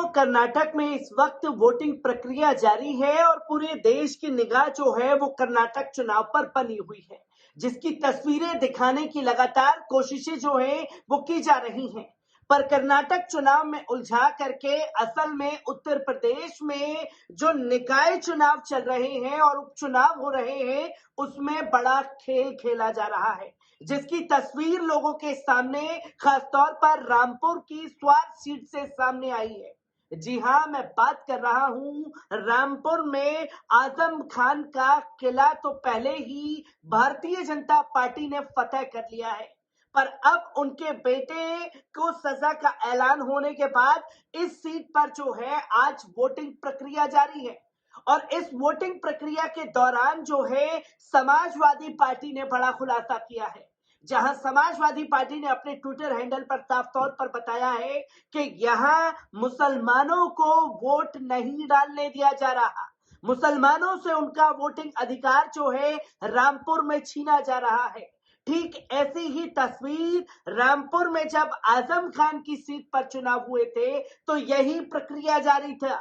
कर्नाटक में इस वक्त वोटिंग प्रक्रिया जारी है और पूरे देश की निगाह जो है वो कर्नाटक चुनाव पर बनी हुई है, जिसकी तस्वीरें दिखाने की लगातार कोशिशें जो है वो की जा रही हैं। पर कर्नाटक चुनाव में उलझा करके असल में उत्तर प्रदेश में जो निकाय चुनाव चल रहे हैं और उपचुनाव हो रहे हैं, उसमें बड़ा खेल खेला जा रहा है, जिसकी तस्वीर लोगों के सामने खासतौर पर रामपुर की स्वार सीट से सामने आई है। जी हाँ, मैं बात कर रहा हूं रामपुर में आजम खान का किला तो पहले ही भारतीय जनता पार्टी ने फतह कर लिया है, पर अब उनके बेटे को सजा का ऐलान होने के बाद इस सीट पर जो है आज वोटिंग प्रक्रिया जारी है। और इस वोटिंग प्रक्रिया के दौरान जो है समाजवादी पार्टी ने बड़ा खुलासा किया है, जहां समाजवादी पार्टी ने अपने ट्विटर हैंडल पर साफ तौर पर बताया है कि यहां मुसलमानों को वोट नहीं डालने दिया जा रहा, मुसलमानों से उनका वोटिंग अधिकार जो है रामपुर में छीना जा रहा है। ठीक ऐसी ही तस्वीर रामपुर में जब आजम खान की सीट पर चुनाव हुए थे तो यही प्रक्रिया जारी था,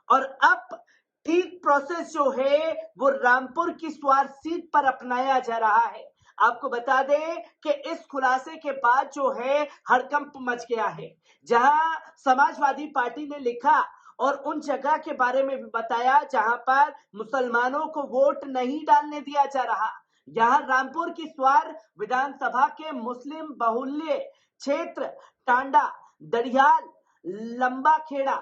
और अब ठीक प्रोसेस जो है वो रामपुर की स्वार सीट पर अपनाया जा रहा है। आपको बता दें कि इस खुलासे के बाद जो है हड़कंप मच गया है, जहां समाजवादी पार्टी ने लिखा और उन जगह के बारे में भी बताया जहां पर मुसलमानों को वोट नहीं डालने दिया जा रहा। यहां रामपुर की स्वार विधानसभा के मुस्लिम बहुल्य क्षेत्र टांडा, दड़ियाल, लंबा खेड़ा,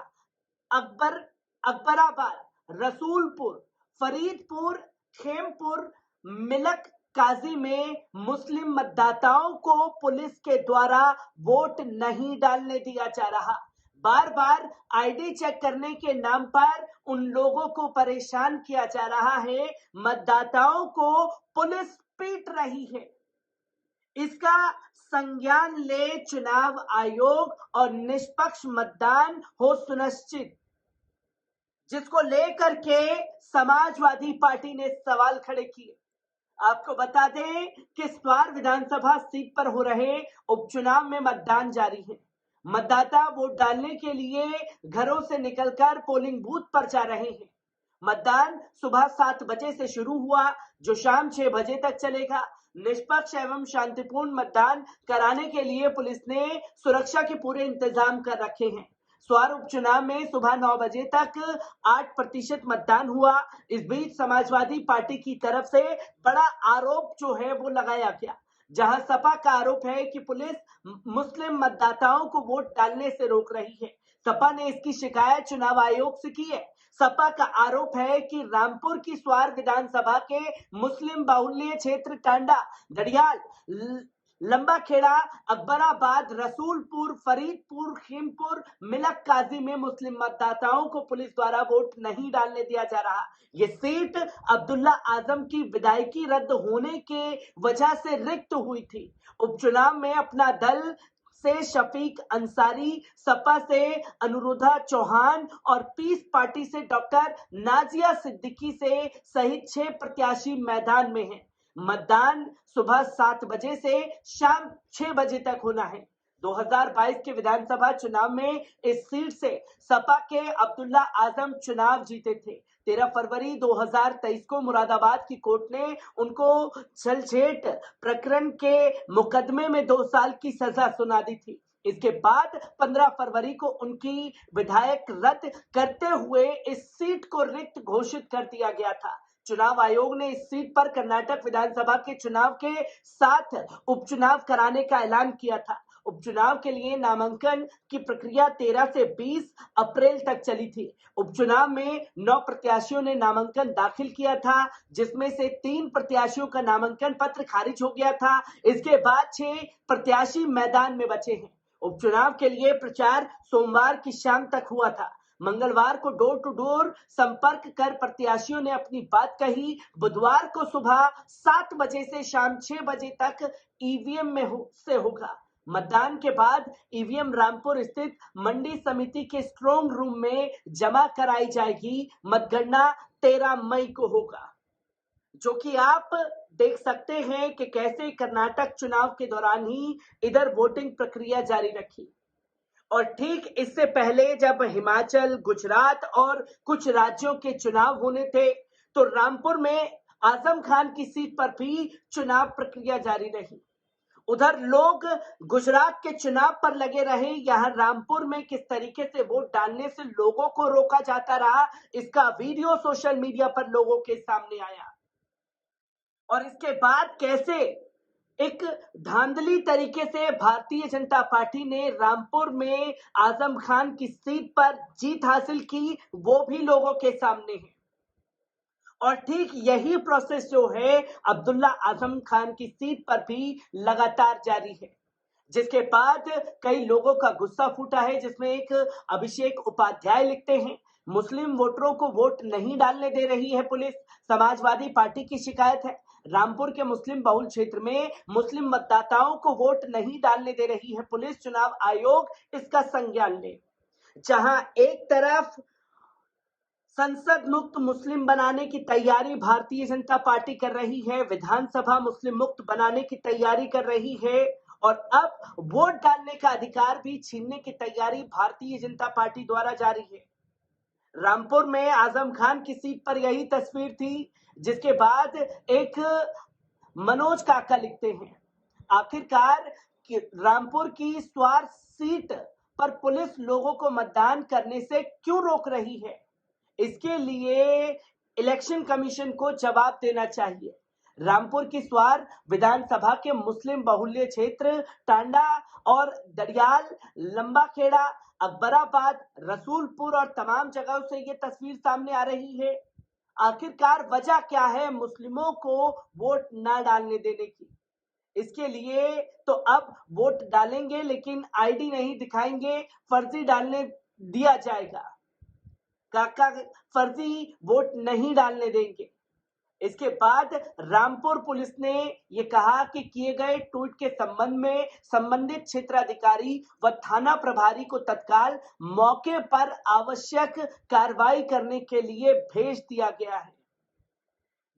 अकबराबाद, रसूलपुर, फरीदपुर, खेमपुर, मिलक काजी में मुस्लिम मतदाताओं को पुलिस के द्वारा वोट नहीं डालने दिया जा रहा। बार बार आईडी चेक करने के नाम पर उन लोगों को परेशान किया जा रहा है, मतदाताओं को पुलिस पीट रही है। इसका संज्ञान ले चुनाव आयोग और निष्पक्ष मतदान हो सुनिश्चित, जिसको लेकर के समाजवादी पार्टी ने सवाल खड़े किए। आपको बता दें कि स्वार विधानसभा सीट पर हो रहे उपचुनाव में मतदान जारी है। मतदाता वोट डालने के लिए घरों से निकलकर पोलिंग बूथ पर जा रहे हैं। मतदान सुबह 7 बजे से शुरू हुआ, जो शाम 6 बजे तक चलेगा। निष्पक्ष एवं शांतिपूर्ण मतदान कराने के लिए पुलिस ने सुरक्षा के पूरे इंतजाम कर रखे हैं। स्वार उपचुनाव में सुबह 9 बजे तक 8% मतदान हुआ। इस बीच समाजवादी पार्टी की तरफ से बड़ा आरोप जो है वो लगाया गया, जहां सपा का आरोप है कि पुलिस मुस्लिम मतदाताओं को वोट डालने से रोक रही है। सपा ने इसकी शिकायत चुनाव आयोग से की है। सपा का आरोप है कि रामपुर की स्वार विधानसभा के मुस्लिम बाहुल्य क्षेत्र टांडा, घड़ियाल, लंबा खेड़ा, अकबराबाद, रसूलपुर, फरीदपुर, खीमपुर, मिलक काजी में मुस्लिम मतदाताओं को पुलिस द्वारा वोट नहीं डालने दिया जा रहा। ये सीट अब्दुल्ला आजम की विधायकी रद्द होने के वजह से रिक्त हुई थी। उपचुनाव में अपना दल से शफीक अंसारी, सपा से अनुराधा चौहान और पीस पार्टी से डॉक्टर नाजिया सिद्दीकी से सहित 6 प्रत्याशी मैदान में हैं। मतदान सुबह 7 बजे से शाम 6 बजे तक होना है। 2022 के विधानसभा चुनाव में इस सीट से सपा के अब्दुल्ला आजम चुनाव जीते थे। 13 फरवरी 2023 को मुरादाबाद की कोर्ट ने उनको छलछेट प्रकरण के मुकदमे में 2 साल की सजा सुना दी थी। इसके बाद 15 फरवरी को उनकी विधायक रद्द करते हुए इस सीट को रिक्त घोषित कर दिया गया था। चुनाव आयोग ने इस सीट पर कर्नाटक विधानसभा के चुनाव के साथ उपचुनाव कराने का ऐलान किया था। उपचुनाव के लिए नामांकन की प्रक्रिया 13 से 20 अप्रैल तक चली थी। उपचुनाव में 9 प्रत्याशियों ने नामांकन दाखिल किया था, जिसमें से 3 प्रत्याशियों का नामांकन पत्र खारिज हो गया था। इसके बाद 6 प्रत्याशी मैदान में बचे हैं। उपचुनाव के लिए प्रचार सोमवार की शाम तक हुआ था। मंगलवार को डोर टू डोर संपर्क कर प्रत्याशियों ने अपनी बात कही। बुधवार को सुबह 7 बजे से शाम 6 बजे तक ईवीएम से होगा। मतदान के बाद ईवीएम रामपुर स्थित मंडी समिति के स्ट्रॉन्ग रूम में जमा कराई जाएगी। मतगणना 13 मई को होगा, जो कि आप देख सकते हैं कि कैसे कर्नाटक चुनाव के दौरान ही इधर वोटिंग प्रक्रिया जारी रखी। और ठीक इससे पहले जब हिमाचल, गुजरात और कुछ राज्यों के चुनाव होने थे, तो रामपुर में आजम खान की सीट पर भी चुनाव प्रक्रिया जारी रही। उधर लोग गुजरात के चुनाव पर लगे रहे, यहाँ रामपुर में किस तरीके से वोट डालने से लोगों को रोका जाता रहा, इसका वीडियो सोशल मीडिया पर लोगों के सामने आया। और इसके बाद कैसे एक धांधली तरीके से भारतीय जनता पार्टी ने रामपुर में आजम खान की सीट पर जीत हासिल की, वो भी लोगों के सामने है। और ठीक यही प्रोसेस जो है अब्दुल्ला आजम खान की सीट पर भी लगातार जारी है, जिसके बाद कई लोगों का गुस्सा फूटा है, जिसमें एक अभिषेक उपाध्याय लिखते हैं, मुस्लिम वोटरों को वोट नहीं डालने दे रही है पुलिस। समाजवादी पार्टी की शिकायत है, रामपुर के मुस्लिम बहुल क्षेत्र में मुस्लिम मतदाताओं को वोट नहीं डालने दे रही है पुलिस, चुनाव आयोग इसका संज्ञान ले। जहां एक तरफ संसद मुक्त मुस्लिम बनाने की तैयारी भारतीय जनता पार्टी कर रही है, विधानसभा मुस्लिम मुक्त बनाने की तैयारी कर रही है, और अब वोट डालने का अधिकार भी छीनने की तैयारी भारतीय जनता पार्टी द्वारा जारी है। रामपुर में आजम खान की सीट पर यही तस्वीर थी, जिसके बाद एक मनोज काका लिखते हैं, आखिरकार रामपुर की स्वार सीट पर पुलिस लोगों को मतदान करने से क्यों रोक रही है, इसके लिए इलेक्शन कमीशन को जवाब देना चाहिए। रामपुर की स्वार विधानसभा के मुस्लिम बहुल्य क्षेत्र टांडा और दड़ियाल, लंबाखेड़ा, अकबराबाद, रसूलपुर और तमाम जगहों से ये तस्वीर सामने आ रही है। आखिरकार वजह क्या है मुस्लिमों को वोट ना डालने देने की? इसके लिए तो अब वोट डालेंगे लेकिन आईडी नहीं दिखाएंगे, फर्जी डालने दिया जाएगा, काका फर्जी वोट नहीं डालने देंगे। इसके बाद रामपुर पुलिस ने यह कहा कि किए गए ट्वीट के संबंध में संबंधित क्षेत्राधिकारी व थाना प्रभारी को तत्काल मौके पर आवश्यक कार्रवाई करने के लिए भेज दिया गया है।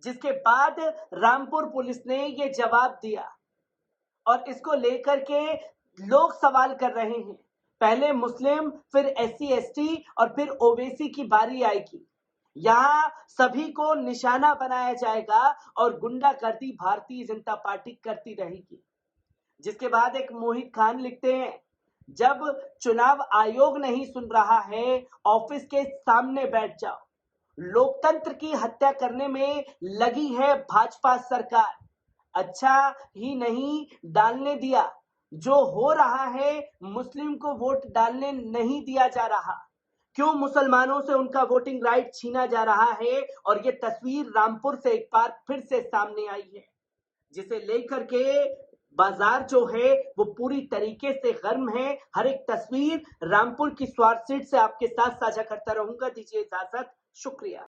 जिसके बाद रामपुर पुलिस ने यह जवाब दिया और इसको लेकर के लोग सवाल कर रहे हैं, पहले मुस्लिम, फिर एससी एसटी और फिर ओबीसी की बारी आएगी, यहाँ सभी को निशाना बनाया जाएगा और गुंडागर्दी भारतीय जनता पार्टी करती रहेगी। जिसके बाद एक मोहित खान लिखते हैं, जब चुनाव आयोग नहीं सुन रहा है, ऑफिस के सामने बैठ जाओ, लोकतंत्र की हत्या करने में लगी है भाजपा सरकार, अच्छा ही नहीं डालने दिया, जो हो रहा है मुस्लिम को वोट डालने नहीं दिया जा रहा, क्यों मुसलमानों से उनका वोटिंग राइट छीना जा रहा है। और ये तस्वीर रामपुर से एक बार फिर से सामने आई है, जिसे लेकर के बाजार जो है वो पूरी तरीके से गर्म है। हर एक तस्वीर रामपुर की स्वार सीट से आपके साथ साझा करता रहूंगा। दीजिए इजाजत, शुक्रिया।